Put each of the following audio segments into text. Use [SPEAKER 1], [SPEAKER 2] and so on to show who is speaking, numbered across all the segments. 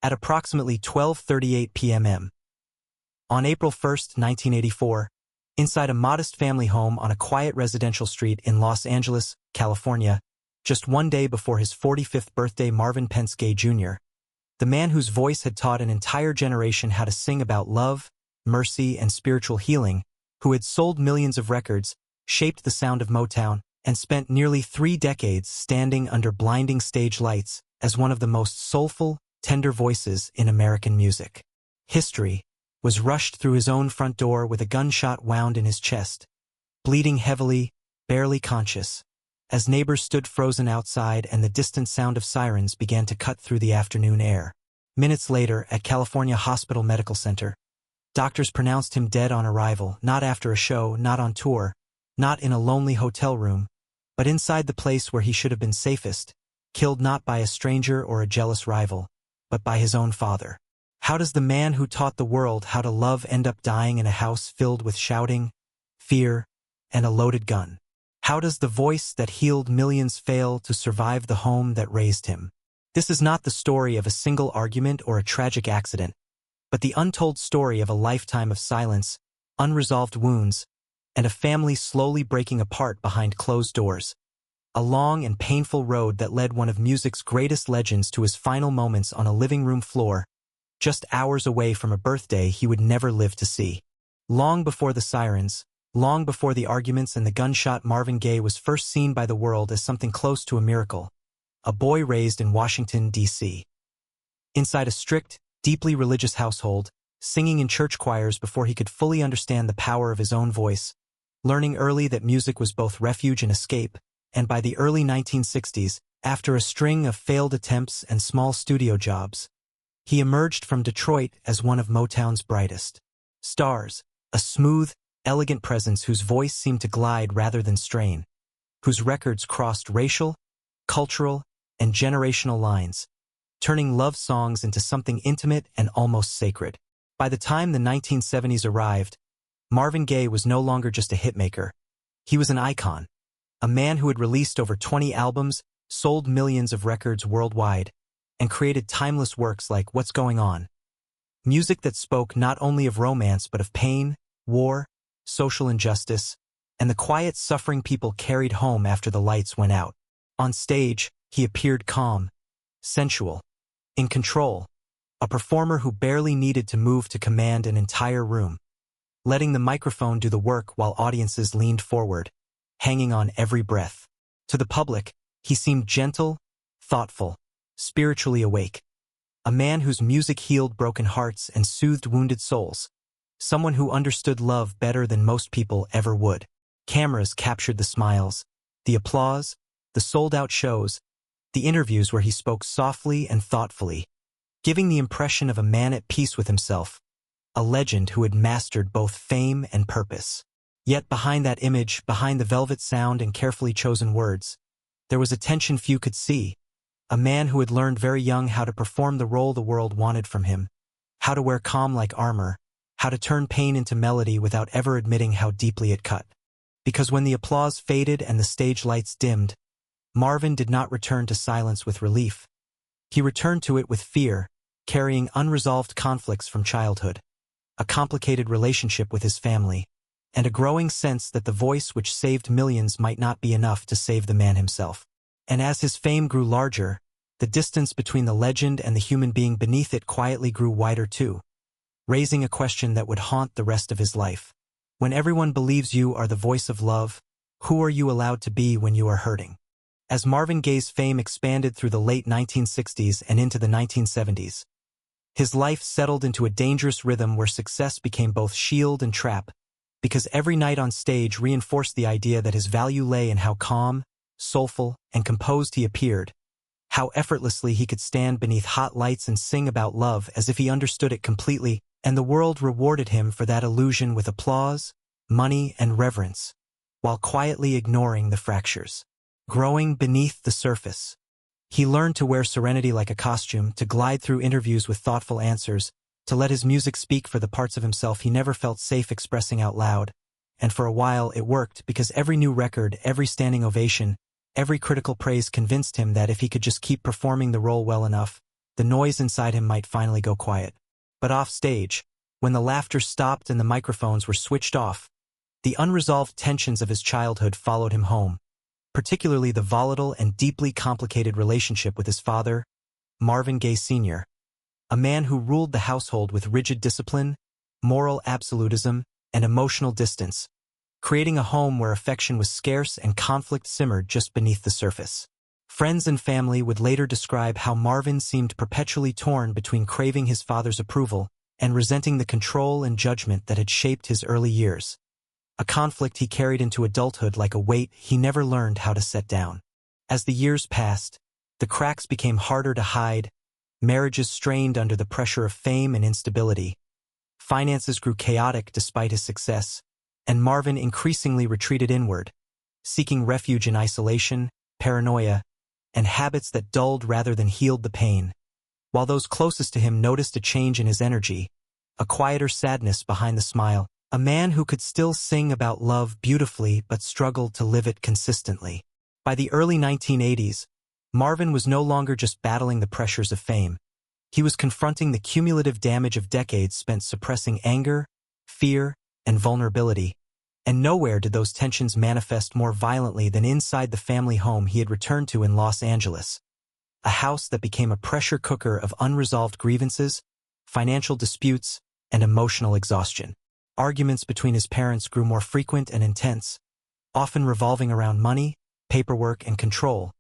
[SPEAKER 1] At approximately 12:38 p.m. on April 1, 1984, inside a modest family home on a quiet residential street in Los Angeles, California, just one day before his 45th birthday, Marvin Gaye Jr., the man whose voice had taught an entire generation how to sing about love, mercy, and spiritual healing, who had sold millions of records, shaped the sound of Motown, and spent nearly 3 decades standing under blinding stage lights as one of the most soulful, tender voices in American music. History was rushed through his own front door with a gunshot wound in his chest, bleeding heavily, barely conscious, as neighbors stood frozen outside and the distant sound of sirens began to cut through the afternoon air. Minutes later, at California Hospital Medical Center, doctors pronounced him dead on arrival, not after a show, not on tour, not in a lonely hotel room, but inside the place where he should have been safest, killed not by a stranger or a jealous rival, but by his own father. How does the man who taught the world how to love end up dying in a house filled with shouting, fear, and a loaded gun? How does the voice that healed millions fail to survive the home that raised him? This is not the story of a single argument or a tragic accident, but the untold story of a lifetime of silence, unresolved wounds, and a family slowly breaking apart behind closed doors. A long and painful road that led one of music's greatest legends to his final moments on a living room floor, just hours away from a birthday he would never live to see. Long before the sirens, long before the arguments and the gunshot, Marvin Gaye was first seen by the world as something close to a miracle, a boy raised in Washington, D.C. Inside a strict, deeply religious household, singing in church choirs before he could fully understand the power of his own voice, learning early that music was both refuge and escape, and by the early 1960s, after a string of failed attempts and small studio jobs, he emerged from Detroit as one of Motown's brightest stars, a smooth, elegant presence whose voice seemed to glide rather than strain, whose records crossed racial, cultural, and generational lines, turning love songs into something intimate and almost sacred. By the time the 1970s arrived, Marvin Gaye was no longer just a hitmaker. He was an icon, a man who had released over 20 albums, sold millions of records worldwide, and created timeless works like What's Going On. Music that spoke not only of romance but of pain, war, social injustice, and the quiet suffering people carried home after the lights went out. On stage, he appeared calm, sensual, in control, a performer who barely needed to move to command an entire room, letting the microphone do the work while audiences leaned forward, hanging on every breath. To the public, he seemed gentle, thoughtful, spiritually awake, a man whose music healed broken hearts and soothed wounded souls, someone who understood love better than most people ever would. Cameras captured the smiles, the applause, the sold-out shows, the interviews where he spoke softly and thoughtfully, giving the impression of a man at peace with himself, a legend who had mastered both fame and purpose. Yet behind that image, behind the velvet sound and carefully chosen words, there was a tension few could see, a man who had learned very young how to perform the role the world wanted from him, how to wear calm like armor, how to turn pain into melody without ever admitting how deeply it cut. Because when the applause faded and the stage lights dimmed, Marvin did not return to silence with relief. He returned to it with fear, carrying unresolved conflicts from childhood, a complicated relationship with his family, and a growing sense that the voice which saved millions might not be enough to save the man himself. And as his fame grew larger, the distance between the legend and the human being beneath it quietly grew wider too, raising a question that would haunt the rest of his life. When everyone believes you are the voice of love, who are you allowed to be when you are hurting? As Marvin Gaye's fame expanded through the late 1960s and into the 1970s, his life settled into a dangerous rhythm where success became both shield and trap, because every night on stage reinforced the idea that his value lay in how calm, soulful, and composed he appeared, how effortlessly he could stand beneath hot lights and sing about love as if he understood it completely, and the world rewarded him for that illusion with applause, money, and reverence, while quietly ignoring the fractures growing beneath the surface. He learned to wear serenity like a costume, to glide through interviews with thoughtful answers, to let his music speak for the parts of himself he never felt safe expressing out loud. And for a while it worked, because every new record, every standing ovation, every critical praise convinced him that if he could just keep performing the role well enough, the noise inside him might finally go quiet. But off stage, when the laughter stopped and the microphones were switched off, the unresolved tensions of his childhood followed him home, particularly the volatile and deeply complicated relationship with his father, Marvin Gaye Sr., a man who ruled the household with rigid discipline, moral absolutism, and emotional distance, creating a home where affection was scarce and conflict simmered just beneath the surface. Friends and family would later describe how Marvin seemed perpetually torn between craving his father's approval and resenting the control and judgment that had shaped his early years, a conflict he carried into adulthood like a weight he never learned how to set down. As the years passed, the cracks became harder to hide, marriages strained under the pressure of fame and instability, finances grew chaotic despite his success, and Marvin increasingly retreated inward, seeking refuge in isolation, paranoia, and habits that dulled rather than healed the pain. While those closest to him noticed a change in his energy, a quieter sadness behind the smile, a man who could still sing about love beautifully but struggled to live it consistently. By the early 1980s, Marvin was no longer just battling the pressures of fame. He was confronting the cumulative damage of decades spent suppressing anger, fear, and vulnerability. And nowhere did those tensions manifest more violently than inside the family home he had returned to in Los Angeles, a house that became a pressure cooker of unresolved grievances, financial disputes, and emotional exhaustion. Arguments between his parents grew more frequent and intense, often revolving around money, paperwork, and control,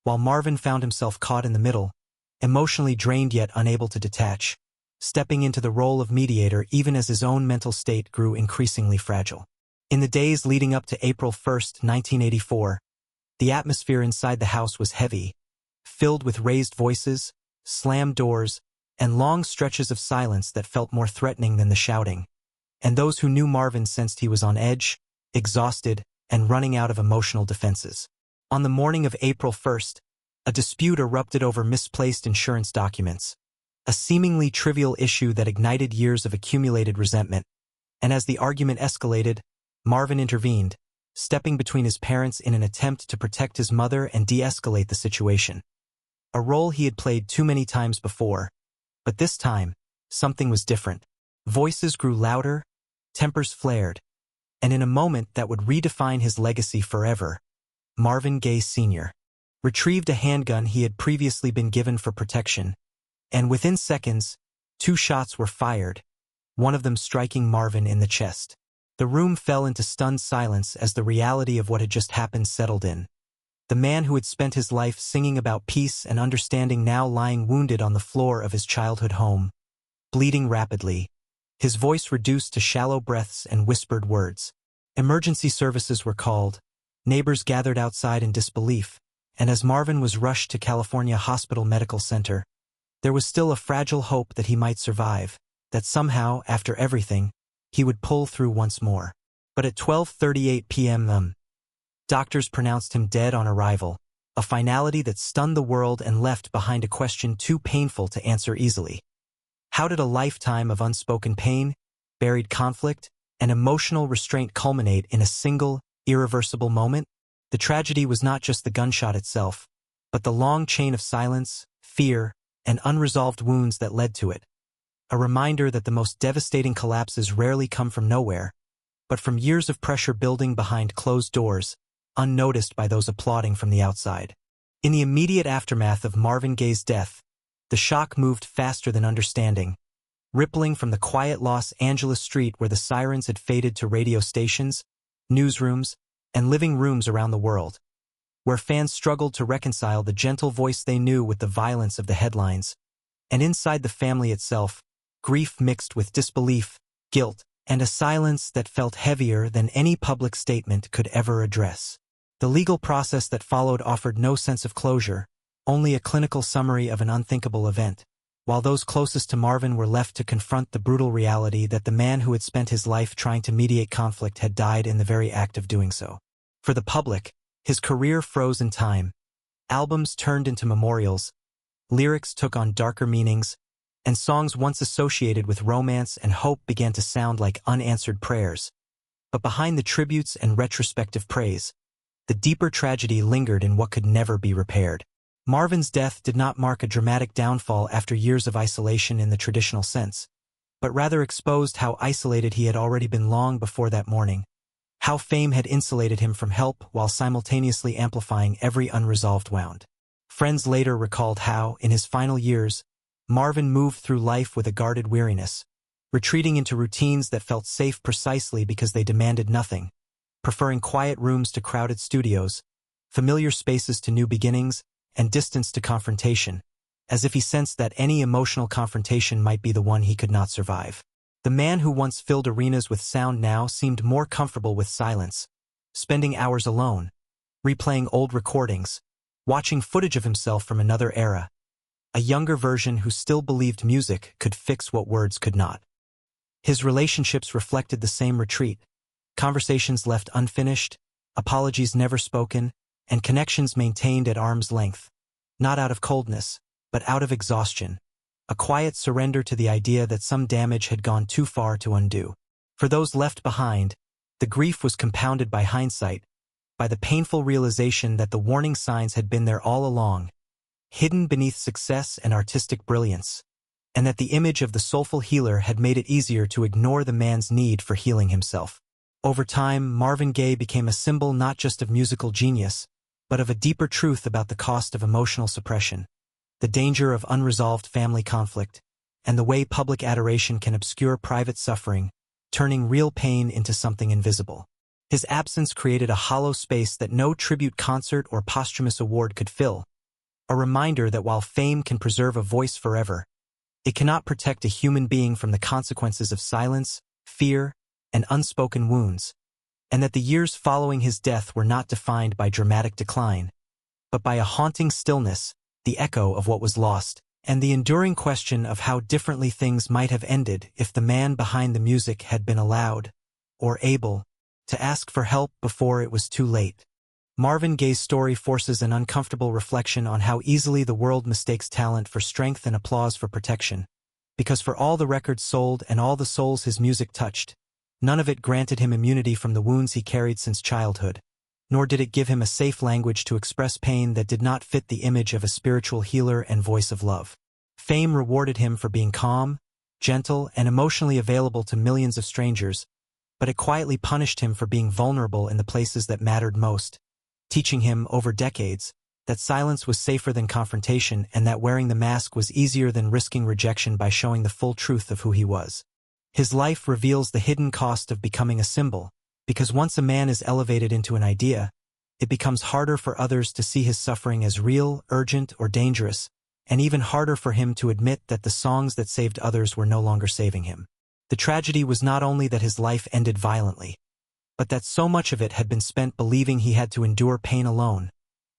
[SPEAKER 1] while Marvin found himself caught in the middle, emotionally drained yet unable to detach, stepping into the role of mediator even as his own mental state grew increasingly fragile. In the days leading up to April 1, 1984, the atmosphere inside the house was heavy, filled with raised voices, slammed doors, and long stretches of silence that felt more threatening than the shouting. And those who knew Marvin sensed he was on edge, exhausted, and running out of emotional defenses. On the morning of April 1st, a dispute erupted over misplaced insurance documents, a seemingly trivial issue that ignited years of accumulated resentment. And as the argument escalated, Marvin intervened, stepping between his parents in an attempt to protect his mother and de-escalate the situation. A role he had played too many times before, but this time, something was different. Voices grew louder, tempers flared, and in a moment that would redefine his legacy forever, Marvin Gaye Sr. retrieved a handgun he had previously been given for protection, and within seconds, 2 shots were fired, one of them striking Marvin in the chest. The room fell into stunned silence as the reality of what had just happened settled in. The man who had spent his life singing about peace and understanding now lying wounded on the floor of his childhood home, bleeding rapidly, his voice reduced to shallow breaths and whispered words. Emergency services were called, neighbors gathered outside in disbelief, and as Marvin was rushed to California Hospital Medical Center, there was still a fragile hope that he might survive, that somehow, after everything, he would pull through once more. But at 12:38 p.m. Doctors pronounced him dead on arrival, a finality that stunned the world and left behind a question too painful to answer easily. How did a lifetime of unspoken pain, buried conflict, and emotional restraint culminate in a single, irreversible moment? The tragedy was not just the gunshot itself, but the long chain of silence, fear, and unresolved wounds that led to it. A reminder that the most devastating collapses rarely come from nowhere, but from years of pressure building behind closed doors, unnoticed by those applauding from the outside. In the immediate aftermath of Marvin Gaye's death, the shock moved faster than understanding, rippling from the quiet Los Angeles street where the sirens had faded to radio stations, newsrooms, and living rooms around the world, where fans struggled to reconcile the gentle voice they knew with the violence of the headlines. And inside the family itself, grief mixed with disbelief, guilt, and a silence that felt heavier than any public statement could ever address. The legal process that followed offered no sense of closure, only a clinical summary of an unthinkable event, while those closest to Marvin were left to confront the brutal reality that the man who had spent his life trying to mediate conflict had died in the very act of doing so. For the public, his career froze in time. Albums turned into memorials, lyrics took on darker meanings, and songs once associated with romance and hope began to sound like unanswered prayers. But behind the tributes and retrospective praise, the deeper tragedy lingered in what could never be repaired. Marvin's death did not mark a dramatic downfall after years of isolation in the traditional sense, but rather exposed how isolated he had already been long before that morning, how fame had insulated him from help while simultaneously amplifying every unresolved wound. Friends later recalled how, in his final years, Marvin moved through life with a guarded weariness, retreating into routines that felt safe precisely because they demanded nothing, preferring quiet rooms to crowded studios, familiar spaces to new beginnings, and distance to confrontation, as if he sensed that any emotional confrontation might be the one he could not survive. The man who once filled arenas with sound now seemed more comfortable with silence, spending hours alone, replaying old recordings, watching footage of himself from another era, a younger version who still believed music could fix what words could not. His relationships reflected the same retreat, conversations left unfinished, apologies never spoken, and connections maintained at arm's length, not out of coldness, but out of exhaustion, a quiet surrender to the idea that some damage had gone too far to undo. For those left behind, the grief was compounded by hindsight, by the painful realization that the warning signs had been there all along, hidden beneath success and artistic brilliance, and that the image of the soulful healer had made it easier to ignore the man's need for healing himself. Over time, Marvin Gaye became a symbol not just of musical genius, but of a deeper truth about the cost of emotional suppression, the danger of unresolved family conflict, and the way public adoration can obscure private suffering, turning real pain into something invisible. His absence created a hollow space that no tribute concert or posthumous award could fill, a reminder that while fame can preserve a voice forever, it cannot protect a human being from the consequences of silence, fear, and unspoken wounds, and that the years following his death were not defined by dramatic decline, but by a haunting stillness, the echo of what was lost, and the enduring question of how differently things might have ended if the man behind the music had been allowed, or able, to ask for help before it was too late. Marvin Gaye's story forces an uncomfortable reflection on how easily the world mistakes talent for strength and applause for protection, because for all the records sold and all the souls his music touched, none of it granted him immunity from the wounds he carried since childhood, nor did it give him a safe language to express pain that did not fit the image of a spiritual healer and voice of love. Fame rewarded him for being calm, gentle, and emotionally available to millions of strangers, but it quietly punished him for being vulnerable in the places that mattered most, teaching him, over decades, that silence was safer than confrontation and that wearing the mask was easier than risking rejection by showing the full truth of who he was. His life reveals the hidden cost of becoming a symbol, because once a man is elevated into an idea, it becomes harder for others to see his suffering as real, urgent, or dangerous, and even harder for him to admit that the songs that saved others were no longer saving him. The tragedy was not only that his life ended violently, but that so much of it had been spent believing he had to endure pain alone,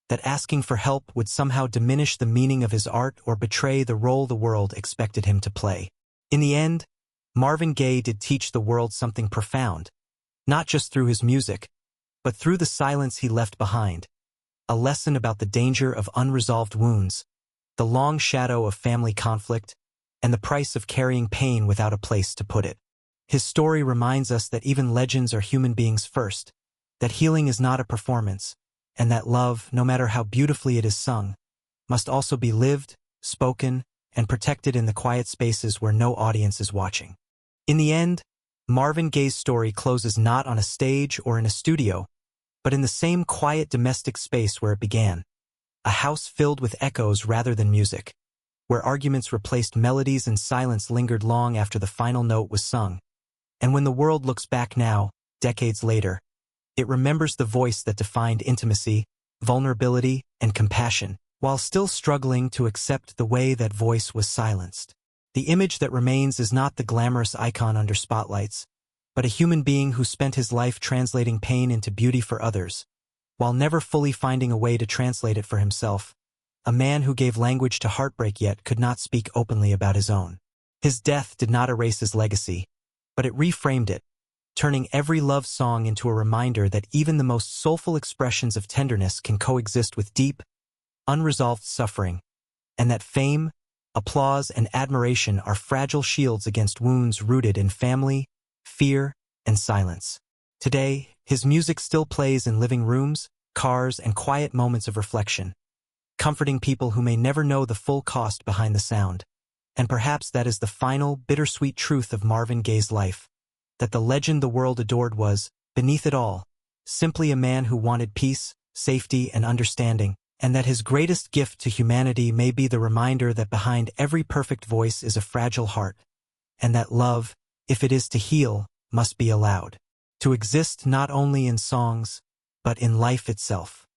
[SPEAKER 1] that asking for help would somehow diminish the meaning of his art or betray the role the world expected him to play. In the end, Marvin Gaye did teach the world something profound, not just through his music, but through the silence he left behind, a lesson about the danger of unresolved wounds, the long shadow of family conflict, and the price of carrying pain without a place to put it. His story reminds us that even legends are human beings first, that healing is not a performance, and that love, no matter how beautifully it is sung, must also be lived, spoken, and protected in the quiet spaces where no audience is watching. In the end, Marvin Gaye's story closes not on a stage or in a studio, but in the same quiet domestic space where it began, a house filled with echoes rather than music, where arguments replaced melodies and silence lingered long after the final note was sung. And when the world looks back now, decades later, it remembers the voice that defined intimacy, vulnerability, and compassion, while still struggling to accept the way that voice was silenced. The image that remains is not the glamorous icon under spotlights, but a human being who spent his life translating pain into beauty for others, while never fully finding a way to translate it for himself, a man who gave language to heartbreak yet could not speak openly about his own. His death did not erase his legacy, but it reframed it, turning every love song into a reminder that even the most soulful expressions of tenderness can coexist with deep, unresolved suffering, and that fame, applause, and admiration are fragile shields against wounds rooted in family, fear, and silence. Today, his music still plays in living rooms, cars, and quiet moments of reflection, comforting people who may never know the full cost behind the sound. And perhaps that is the final, bittersweet truth of Marvin Gaye's life, that the legend the world adored was, beneath it all, simply a man who wanted peace, safety, and understanding, and that his greatest gift to humanity may be the reminder that behind every perfect voice is a fragile heart, and that love, if it is to heal, must be allowed to exist not only in songs, but in life itself.